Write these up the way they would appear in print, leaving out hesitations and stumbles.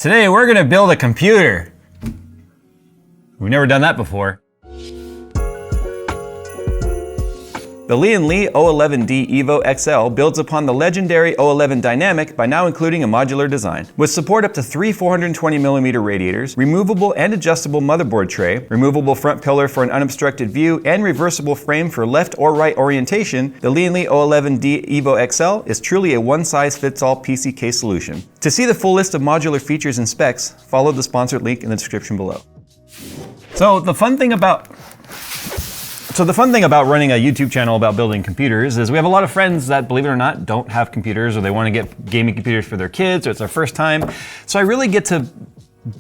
Today we're gonna build a computer. We've never done that before. The Lian Li O11D Evo XL builds upon the legendary O11 Dynamic by now including a modular design. With support up to 3 420mm radiators, removable and adjustable motherboard tray, removable front pillar for an unobstructed view, and reversible frame for left or right orientation, the Lian Li O11D Evo XL is truly a one-size-fits-all PC case solution. To see the full list of modular features and specs, follow the sponsored link in the description below. So the fun thing about running a YouTube channel about building computers is we have a lot of friends that, believe it or not, don't have computers, or they want to get gaming computers for their kids, or it's their first time. So I really get to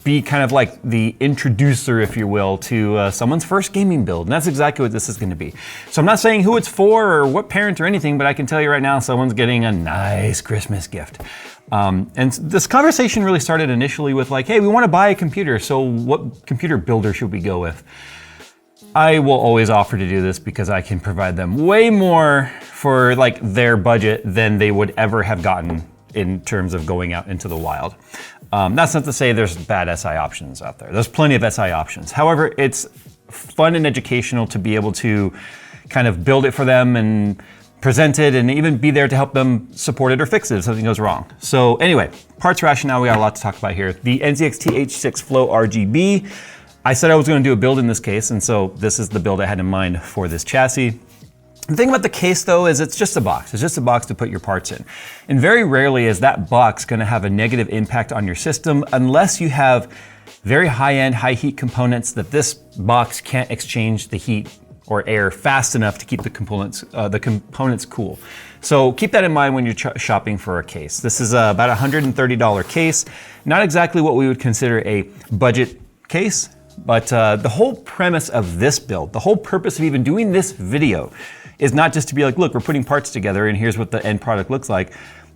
be kind of like the introducer, if you will, to someone's first gaming build. And that's exactly what this is going to be. So I'm not saying who it's for or what parent or anything, but I can tell you right now, someone's getting a nice Christmas gift. And this conversation really started initially with like, hey, we want to buy a computer, so what computer builder should we go with? I will always offer to do this because I can provide them way more for like their budget than they would ever have gotten in terms of going out into the wild. That's not to say there's bad SI options out there. There's plenty of SI options. However, it's fun and educational to be able to kind of build it for them and present it and even be there to help them support it or fix it if something goes wrong. So anyway, parts rationale, we got a lot to talk about here. The NZXT H6 Flow RGB. I said I was going to do a build in this case, and so this is the build I had in mind for this chassis. The thing about the case though is it's just a box. It's just a box to put your parts in. And very rarely is that box going to have a negative impact on your system unless you have very high-end, high-heat components that this box can't exchange the heat or air fast enough to keep the components cool. So keep that in mind when you're shopping for a case. This is about a $130 case. Not exactly what we would consider a budget case. But the whole premise of this build, the whole purpose of even doing this video is not just to be like, look, we're putting parts together and here's what the end product looks like.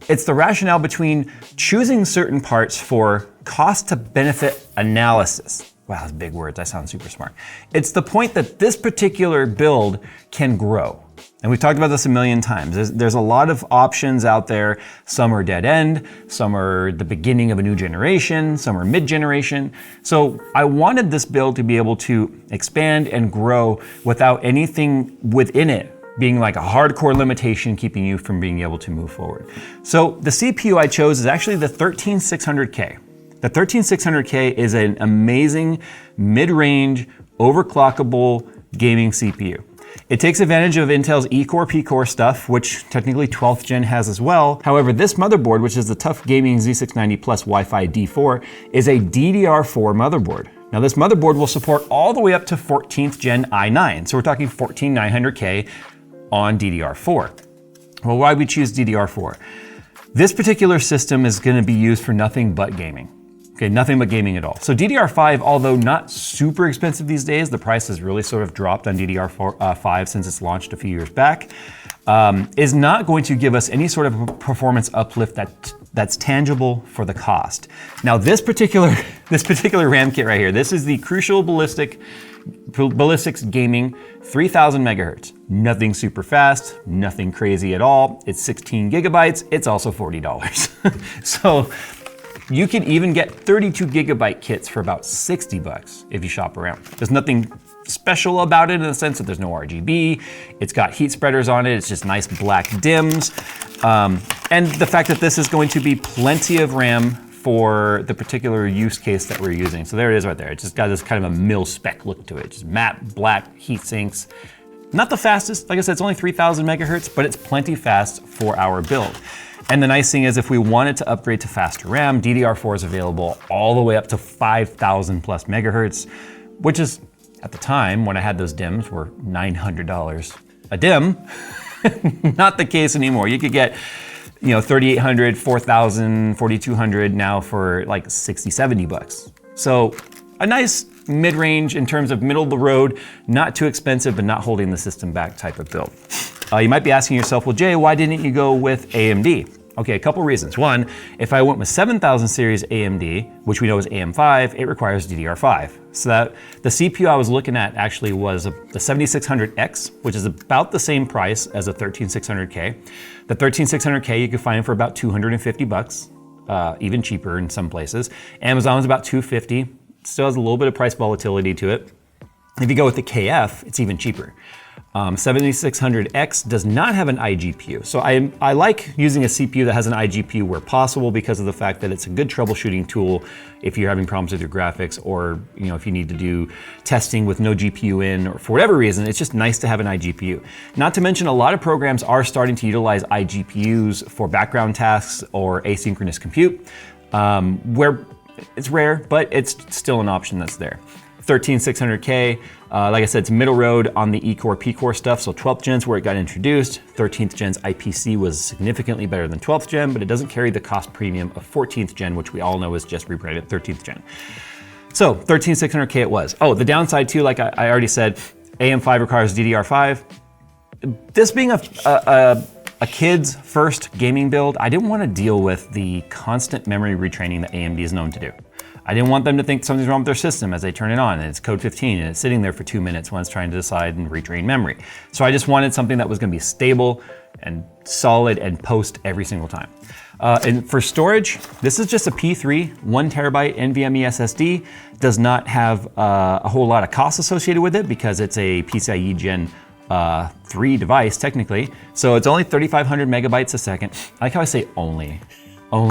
It's the rationale between choosing certain parts for cost to benefit analysis. Wow, that's big words, I sound super smart. It's the point that this particular build can grow. And we've talked about this a million times. There's a lot of options out there. Some are dead end, some are the beginning of a new generation, some are mid-generation. So I wanted this build to be able to expand and grow without anything within it being like a hardcore limitation keeping you from being able to move forward. So the CPU I chose is actually the 13600K. The 13600K is an amazing mid-range overclockable gaming CPU. It takes advantage of Intel's E-Core, P-Core stuff, which technically 12th gen has as well. However, this motherboard, which is the TUF Gaming Z690 Plus Wi-Fi D4, is a DDR4 motherboard. Now this motherboard will support all the way up to 14th gen i9. So we're talking 14900K on DDR4. Well, why we choose DDR4? This particular system is going to be used for nothing but gaming. Okay, nothing but gaming at all. So DDR5, although not super expensive these days, the price has really sort of dropped on DDR5 since it's launched a few years back, is not going to give us any sort of performance uplift that's tangible for the cost. Now this particular RAM kit right here, this is the Crucial Ballistics Gaming 3000 megahertz. Nothing super fast, nothing crazy at all. It's 16 gigabytes, it's also $40. So you can even get 32 gigabyte kits for about 60 bucks if you shop around. There's nothing special about it in the sense that there's no RGB. It's got heat spreaders on it. It's just nice black dims. And the fact that this is going to be plenty of RAM for the particular use case that we're using. So there it is right there. It's just got this kind of a mil-spec look to it. Just matte black heat sinks. Not the fastest. Like I said, it's only 3000 megahertz, but it's plenty fast for our build. And the nice thing is if we wanted to upgrade to faster RAM, DDR4 is available all the way up to 5000 plus megahertz, which is, at the time when I had those DIMMs, were $900 a DIMM. Not the case anymore. You could get, 3800, 4000, 4200 now for like 60, 70 bucks. So a nice mid-range in terms of middle of the road, not too expensive, but not holding the system back type of build. You might be asking yourself, well, Jay, why didn't you go with AMD? Okay, a couple reasons. One, if I went with 7000 series AMD, which we know is AM5, it requires DDR5. So that the CPU I was looking at actually was the 7600X, which is about the same price as a 13600K. The 13600K you can find for about 250 bucks. even cheaper in some places. Amazon's about $250. Still has a little bit of price volatility to it. If you go with the KF, it's even cheaper. 7600X does not have an iGPU. So I like using a CPU that has an iGPU where possible because of the fact that it's a good troubleshooting tool if you're having problems with your graphics, or if you need to do testing with no GPU in, or for whatever reason, it's just nice to have an iGPU. Not to mention, a lot of programs are starting to utilize iGPUs for background tasks or asynchronous compute, where it's rare, but it's still an option that's there. 13600K, like I said, it's middle road on the E-core, P-core stuff, so 12th gen's where it got introduced. 13th gen's IPC was significantly better than 12th gen, but it doesn't carry the cost premium of 14th gen, which we all know is just rebranded 13th gen. So 13600K it was. Oh, the downside too, like I already said, AM5 requires DDR5. This being a kid's first gaming build, I didn't want to deal with the constant memory retraining that AMD is known to do. I didn't want them to think something's wrong with their system as they turn it on and it's code 15 and it's sitting there for 2 minutes when it's trying to decide and retrain memory. So I just wanted something that was going to be stable and solid and post every single time. And for storage, this is just a P3 1 terabyte NVMe SSD. Does not have a whole lot of costs associated with it because it's a PCIe Gen 3 device technically. So it's only 3,500 megabytes a second. I like how I say only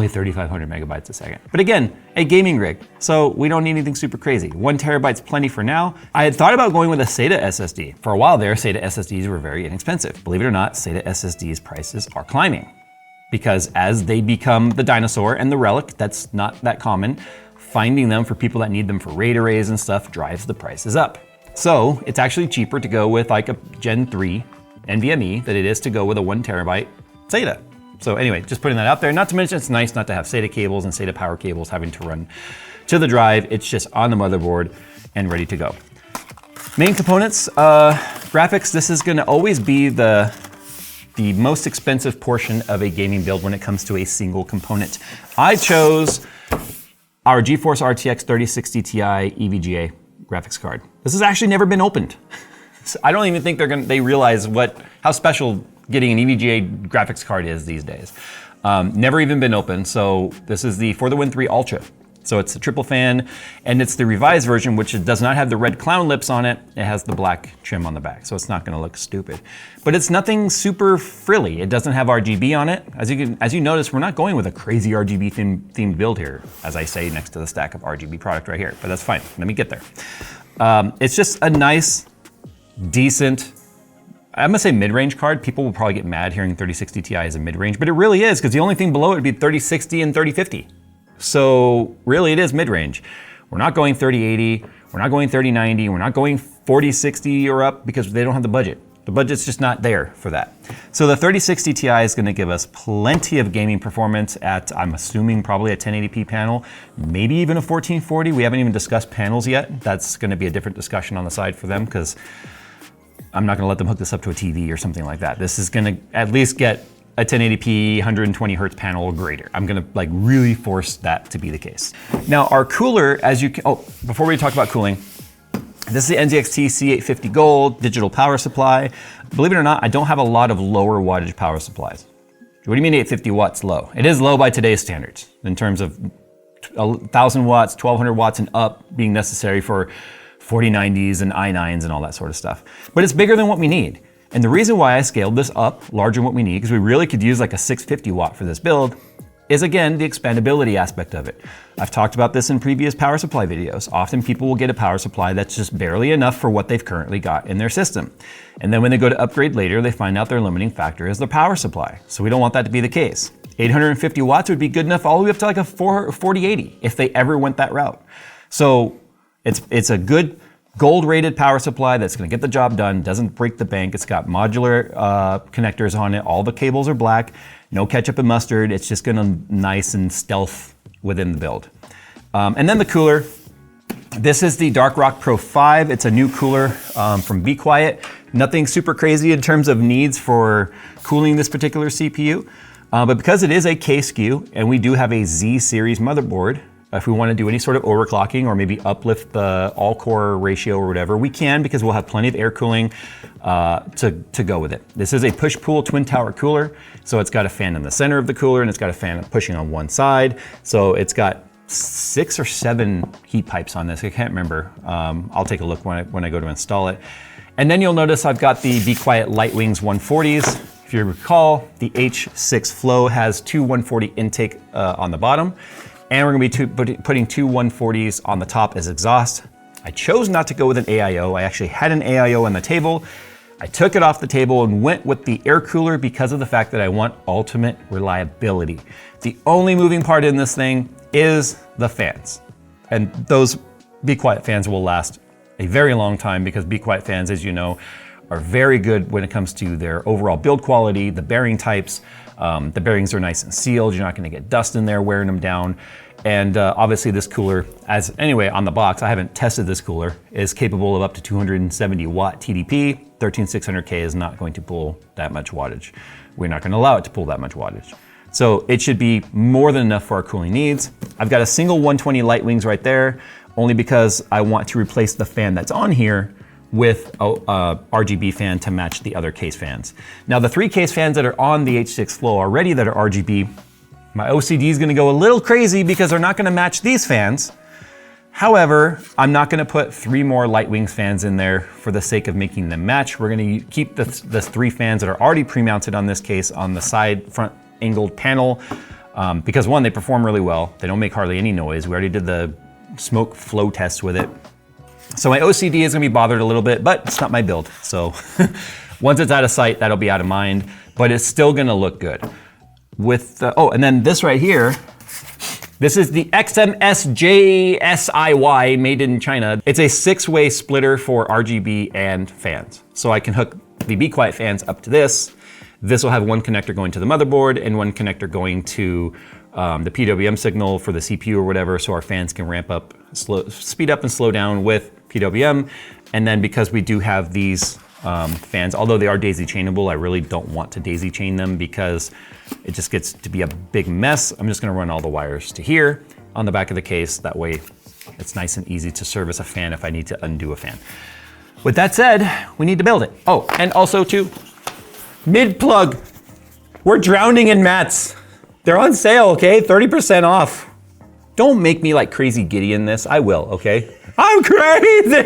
3,500 megabytes a second. But again, a gaming rig, so we don't need anything super crazy. 1 terabyte's plenty for now. I had thought about going with a SATA SSD. For a while there, SATA SSDs were very inexpensive. Believe it or not, SATA SSDs prices are climbing because as they become the dinosaur and the relic, that's not that common, finding them for people that need them for RAID arrays and stuff drives the prices up. So it's actually cheaper to go with like a Gen 3 NVMe than it is to go with a 1 terabyte SATA. So anyway, just putting that out there. Not to mention it's nice not to have SATA cables and SATA power cables having to run to the drive. It's just on the motherboard and ready to go. Main components, graphics. This is gonna always be the most expensive portion of a gaming build when it comes to a single component. I chose our GeForce RTX 3060 Ti EVGA graphics card. This has actually never been opened. So I don't even think they realize how special getting an EVGA graphics card is these days. Never even been opened. So this is for the Win 3 Ultra. So it's a triple fan, and it's the revised version, which does not have the red clown lips on it. It has the black trim on the back, so it's not gonna look stupid. But it's nothing super frilly. It doesn't have RGB on it. As you notice, we're not going with a crazy RGB themed build here, as I say next to the stack of RGB product right here, but that's fine, let me get there. It's just a nice, decent, I'm gonna say mid-range card. People will probably get mad hearing 3060 Ti is a mid-range, but it really is, because the only thing below it would be 3060 and 3050. So really it is mid-range. We're not going 3080, we're not going 3090, we're not going 4060 or up because they don't have the budget. The budget's just not there for that. So the 3060 Ti is gonna give us plenty of gaming performance at, I'm assuming, probably a 1080p panel, maybe even a 1440. We haven't even discussed panels yet. That's gonna be a different discussion on the side for them, because I'm not gonna let them hook this up to a TV or something like that. This is gonna at least get a 1080p 120 hertz panel or greater. I'm gonna really force that to be the case. Now our cooler, before we talk about cooling, this is the NZXT C850 Gold digital power supply. Believe it or not, I don't have a lot of lower wattage power supplies. What do you mean 850 watts low? It is low by today's standards in terms of 1,000 watts, 1,200 watts and up being necessary for 4090s and i9s and all that sort of stuff. But it's bigger than what we need. And the reason why I scaled this up larger than what we need, because we really could use like a 650 watt for this build, is again, the expandability aspect of it. I've talked about this in previous power supply videos. Often people will get a power supply that's just barely enough for what they've currently got in their system. And then when they go to upgrade later, they find out their limiting factor is the power supply. So we don't want that to be the case. 850 watts would be good enough all the way up to like a 4080 if they ever went that route. So it's a good gold rated power supply that's gonna get the job done, doesn't break the bank. It's got modular connectors on it. All the cables are black, no ketchup and mustard. It's just gonna nice and stealth within the build. And then the cooler. This is the Darkrock Pro 5. It's a new cooler from Be Quiet. Nothing super crazy in terms of needs for cooling this particular CPU. But because it is a K SKU and we do have a Z series motherboard, If we want to do any sort of overclocking or maybe uplift the all-core ratio or whatever, we can, because we'll have plenty of air cooling to go with it. This is a push-pull twin tower cooler, so it's got a fan in the center of the cooler and it's got a fan pushing on one side. So it's got 6 or 7 heat pipes on this. I can't remember. I'll take a look when I go to install it. And then you'll notice I've got the Be Quiet Lightwings 140s. If you recall, the H6 Flow has 2 140 intake on the bottom. And we're gonna be putting 2 140s on the top as exhaust. I chose not to go with an AIO. I actually had an AIO on the table. I took it off the table and went with the air cooler because of the fact that I want ultimate reliability. The only moving part in this thing is the fans. And those Be Quiet fans will last a very long time because Be Quiet fans, as you know, are very good when it comes to their overall build quality, the bearing types. The bearings are nice and sealed. You're not gonna get dust in there wearing them down. And obviously this cooler, anyway, on the box, I haven't tested this cooler, is capable of up to 270 watt TDP. 13600K is not going to pull that much wattage. We're not gonna allow it to pull that much wattage. So it should be more than enough for our cooling needs. I've got a single 120 Lightwings right there, only because I want to replace the fan that's on here with a RGB fan to match the other case fans. Now the 3 case fans that are on the H6 Flow already that are RGB, my OCD is gonna go a little crazy because they're not gonna match these fans. However, I'm not gonna put 3 more Lightwings fans in there for the sake of making them match. We're gonna keep the 3 fans that are already pre-mounted on this case on the side front angled panel because 1, they perform really well. They don't make hardly any noise. We already did the smoke flow test with it. So my OCD is gonna be bothered a little bit, but it's not my build. So once it's out of sight, that'll be out of mind, but it's still gonna look good. With, oh, and then this right here, this is the XMSJSIY made in China. It's a 6-way splitter for RGB and fans. So I can hook the Be Quiet fans up to this. This will have 1 connector going to the motherboard and 1 connector going to the PWM signal for the CPU or whatever, so our fans can ramp up, speed up and slow down with PWM. And then because we do have these fans, although they are daisy chainable, I really don't want to daisy chain them because it just gets to be a big mess. I'm just gonna run all the wires to here on the back of the case. That way it's nice and easy to service a fan if I need to undo a fan. With that said, we need to build it. Oh, and also too, mid plug. We're drowning in mats. They're on sale, okay? 30% off. Don't make me like crazy giddy in this. I will, okay? I'm crazy!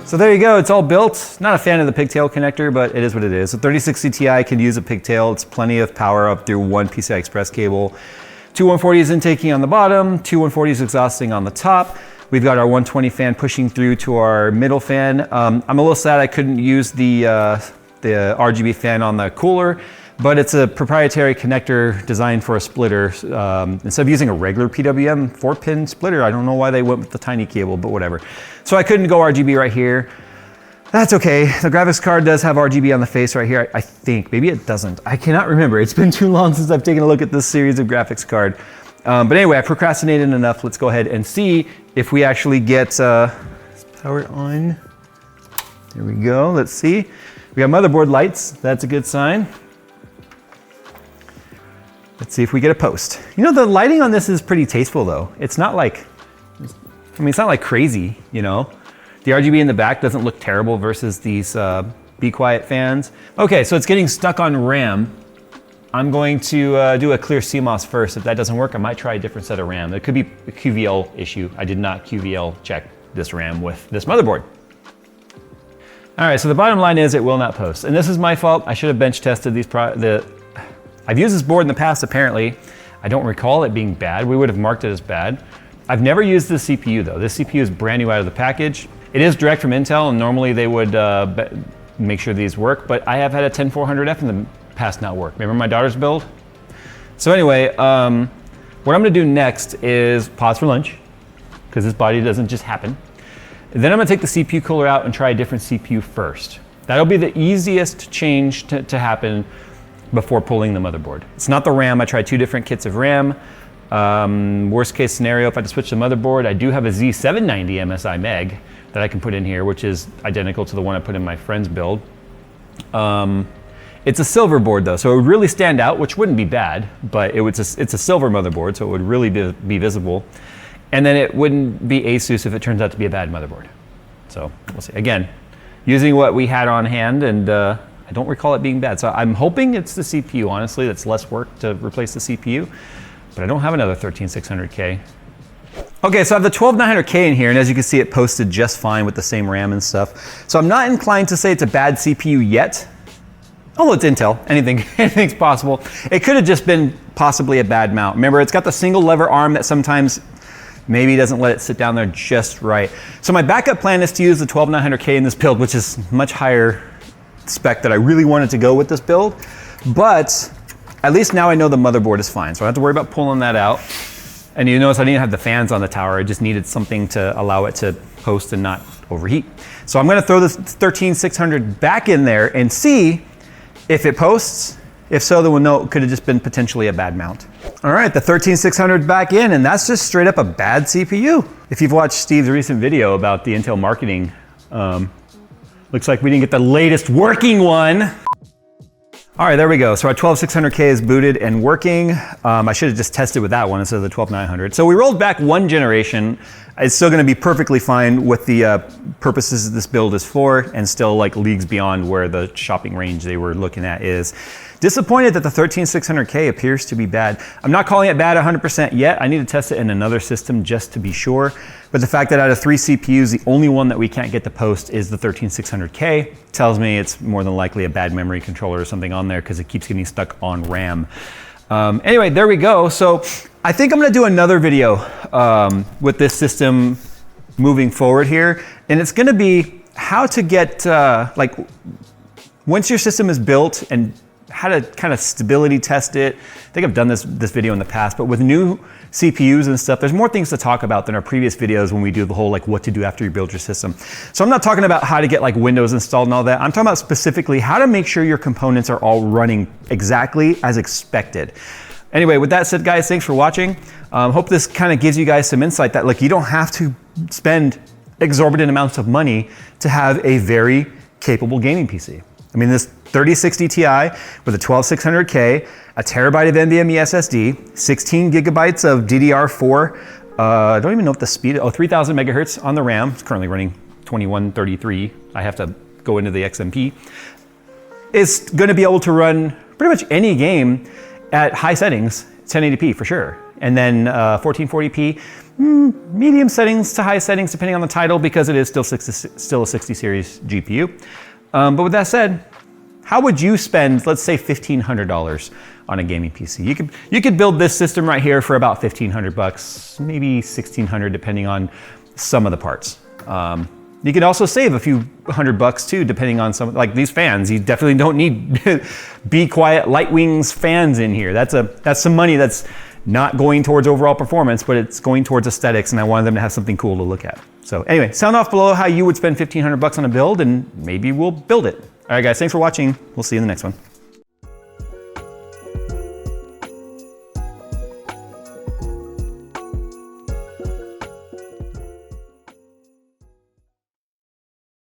So there you go, it's all built. Not a fan of the pigtail connector, but it is what it is. The 3060 Ti can use a pigtail. It's plenty of power up through 1 PCI Express cable. 2 140s intaking on the bottom, 2 140s exhausting on the top. We've got our 120 fan pushing through to our middle fan. I'm a little sad I couldn't use the RGB fan on the cooler, but it's a proprietary connector designed for a splitter. Instead of using a regular PWM 4-pin splitter, I don't know why they went with the tiny cable, but whatever. So I couldn't go RGB right here. That's okay. The graphics card does have RGB on the face right here, I think. Maybe it doesn't. I cannot remember. It's been too long since I've taken a look at this series of graphics card. But anyway, I procrastinated enough. Let's go ahead and see if we actually get power on. There we go. Let's see. We got motherboard lights. That's a good sign. Let's see if we get a post. You know, the lighting on this is pretty tasteful though. It's not like, I mean, it's not like crazy, you know? The RGB in the back doesn't look terrible versus these Be Quiet fans. Okay, so it's getting stuck on RAM. I'm going to do a clear CMOS first. If that doesn't work, I might try a different set of RAM. It could be a QVL issue. I did not QVL check this RAM with this motherboard. All right, so the bottom line is it will not post. And this is my fault. I should have bench tested these I've used this board in the past, apparently. I don't recall it being bad. We would have marked it as bad. I've never used this CPU though. This CPU is brand new out of the package. It is direct from Intel, and normally they would make sure these work, but I have had a 10400F in the past not work. Remember my daughter's build? So anyway, what I'm gonna do next is pause for lunch, because this body doesn't just happen. Then I'm gonna take the CPU cooler out and try a different CPU first. That'll be the easiest change to happen before pulling the motherboard. It's not the RAM. I tried 2 different kits of RAM. Worst case scenario, if I had to switch the motherboard, I do have a Z790 MSI Meg that I can put in here, which is identical to the one I put in my friend's build. It's a silver board though, so it would really stand out, which wouldn't be bad, but it's a silver motherboard, so it would really be visible. And then it wouldn't be ASUS if it turns out to be a bad motherboard. So we'll see. Again, using what we had on hand, and I don't recall it being bad. So I'm hoping it's the CPU, honestly. That's less work to replace the CPU, but I don't have another 13600K. Okay, so I have the 12900K in here, and as you can see, it posted just fine with the same RAM and stuff. So I'm not inclined to say it's a bad CPU yet, although it's Intel, anything's possible. It could have just been possibly a bad mount. Remember, it's got the single lever arm that sometimes maybe doesn't let it sit down there just right. So my backup plan is to use the 12900K in this build, which is much higher spec that I really wanted to go with this build, but at least now I know the motherboard is fine, so I don't have to worry about pulling that out. And you notice I didn't have the fans on the tower. I just needed something to allow it to post and not overheat. So I'm gonna throw this 13600 back in there and see if it posts. If so, then we'll know it could have just been potentially a bad mount. All right, the 13600 back in, and that's just straight up a bad CPU. If you've watched Steve's recent video about the Intel marketing, looks like we didn't get the latest working one. All right, there we go. So our 12600K is booted and working. I should have just tested with that one instead of the 12900. So we rolled back one generation. It's still gonna be perfectly fine with the purposes this build is for, and still like leagues beyond where the shopping range they were looking at is. Disappointed that the 13600K appears to be bad. I'm not calling it bad 100% yet. I need to test it in another system just to be sure. But the fact that out of 3 CPUs, the only one that we can't get to post is the 13600K tells me it's more than likely a bad memory controller or something on there because it keeps getting stuck on RAM. Anyway, there we go. So I think I'm gonna do another video with this system moving forward here. And it's gonna be how to get, like, once your system is built and how to kind of stability test it. I think I've done this video in the past, but with new CPUs and stuff, there's more things to talk about than our previous videos when we do the whole like what to do after you build your system. So I'm not talking about how to get like Windows installed and all that. I'm talking about specifically how to make sure your components are all running exactly as expected. Anyway, with that said, guys, thanks for watching. Hope this kind of gives you guys some insight that like you don't have to spend exorbitant amounts of money to have a very capable gaming PC. I mean, this 3060 Ti with a 12600K, a terabyte of NVMe SSD, 16 gigabytes of DDR4. I don't even know what the speed, 3000 megahertz on the RAM. It's currently running 2133. I have to go into the XMP. It's gonna be able to run pretty much any game at high settings, 1080p for sure. And then 1440p, medium settings to high settings depending on the title because it is still a 60 series GPU. But with that said, how would you spend, let's say $1,500 on a gaming PC? You could build this system right here for about 1,500 bucks, maybe 1,600 depending on some of the parts. You could also save a few $100 too, depending on some, like these fans. You definitely don't need Be Quiet Lightwings fans in here. That's some money that's not going towards overall performance, but it's going towards aesthetics, and I wanted them to have something cool to look at. So anyway, sound off below how you would spend 1,500 bucks on a build, and maybe we'll build it. All right, guys, thanks for watching. We'll see you in the next one.